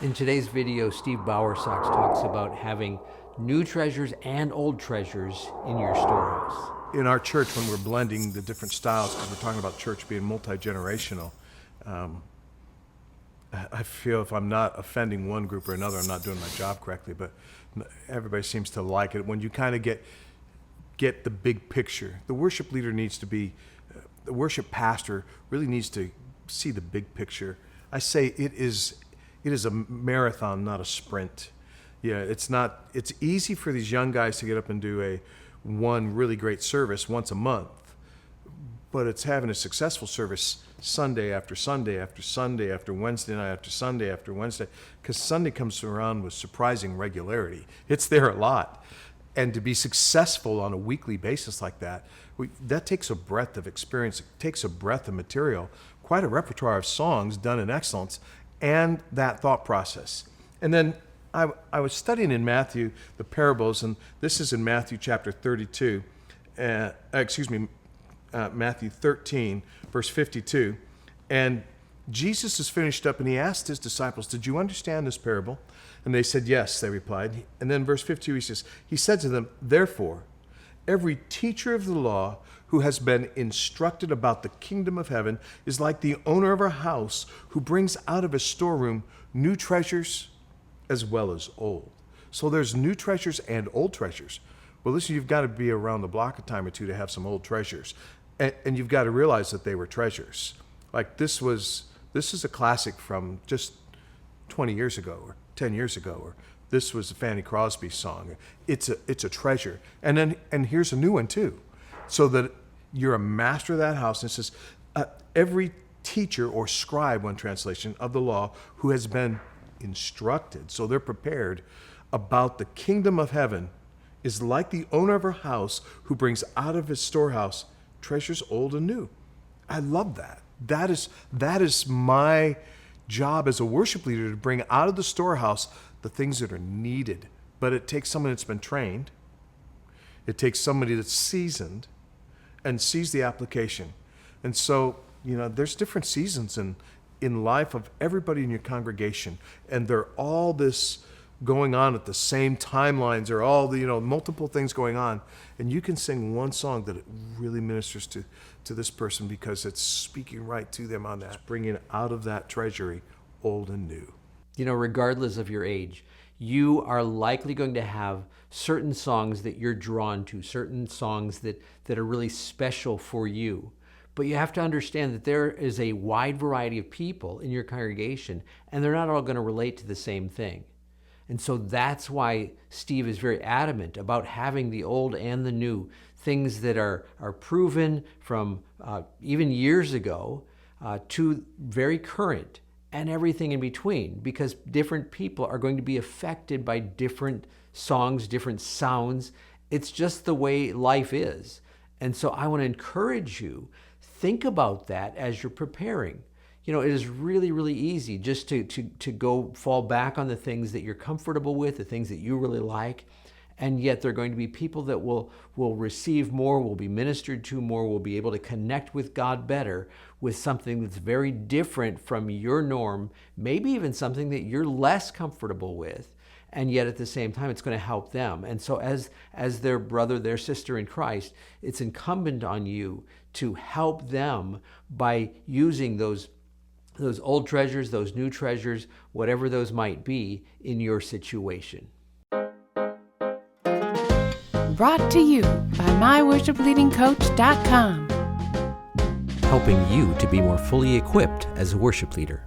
In today's video, Steve Bowersox talks about having new treasures and old treasures in your storehouse. In our church, when we're blending the different styles, because we're talking about church being multi-generational, I feel if I'm not offending one group or another, I'm not doing my job correctly, but everybody seems to like it. When you kind of get the big picture, the worship leader needs to be, the worship pastor really needs to see the big picture. I say it is a marathon, not a sprint. Yeah, it's easy for these young guys to get up and do one really great service once a month, but it's having a successful service Sunday after Sunday after Sunday after Wednesday night after Sunday after Wednesday, because Sunday comes around with surprising regularity. It's there a lot. And to be successful on a weekly basis like that, that takes a breadth of experience, it takes a breadth of material, quite a repertoire of songs done in excellence, and that thought process. And then I was studying in Matthew the parables, and this is in Matthew chapter 32, Matthew 13, verse 52. And Jesus is finished up, and he asked his disciples, "Did you understand this parable?" And they said, "Yes," they replied. And then verse 52, he said to them, "Therefore, every teacher of the law who has been instructed about the kingdom of heaven is like the owner of a house who brings out of his storeroom new treasures as well as old." So there's new treasures and old treasures. Well, listen, you've got to be around the block a time or two to have some old treasures. And you've got to realize that they were treasures. Like this is a classic from just 20 years ago or 10 years ago, or this was a Fanny Crosby song. It's a treasure. And here's a new one too. So that you're a master of that house. And it says, every teacher or scribe, one translation, of the law who has been instructed, so they're prepared, about the kingdom of heaven is like the owner of a house who brings out of his storehouse treasures old and new. I love that. That is my job as a worship leader, to bring out of the storehouse the things that are needed. But it takes someone that's been trained. It takes somebody that's seasoned and sees the application. And so, there's different seasons in life of everybody in your congregation, and they're all this going on at the same timelines, or all the multiple things going on, and you can sing one song that it really ministers to this person because it's speaking right to them on that. It's bringing out of that treasury old and new. Regardless of your age, you are likely going to have certain songs that you're drawn to, certain songs that are really special for you. But you have to understand that there is a wide variety of people in your congregation, and they're not all going to relate to the same thing. And so that's why Steve is very adamant about having the old and the new, things that are proven from even years ago to very current, and everything in between, because different people are going to be affected by different songs, different sounds. It's just the way life is. And so I want to encourage you, think about that as you're preparing. It is really, really easy just to go fall back on the things that you're comfortable with, the things that you really like, and yet there are going to be people that will receive more, will be ministered to more, will be able to connect with God better with something that's very different from your norm, maybe even something that you're less comfortable with, and yet at the same time it's going to help them. And so as their brother, their sister in Christ, it's incumbent on you to help them by using those old treasures, those new treasures, whatever those might be in your situation. Brought to you by MyWorshipLeadingCoach.com. Helping you to be more fully equipped as a worship leader.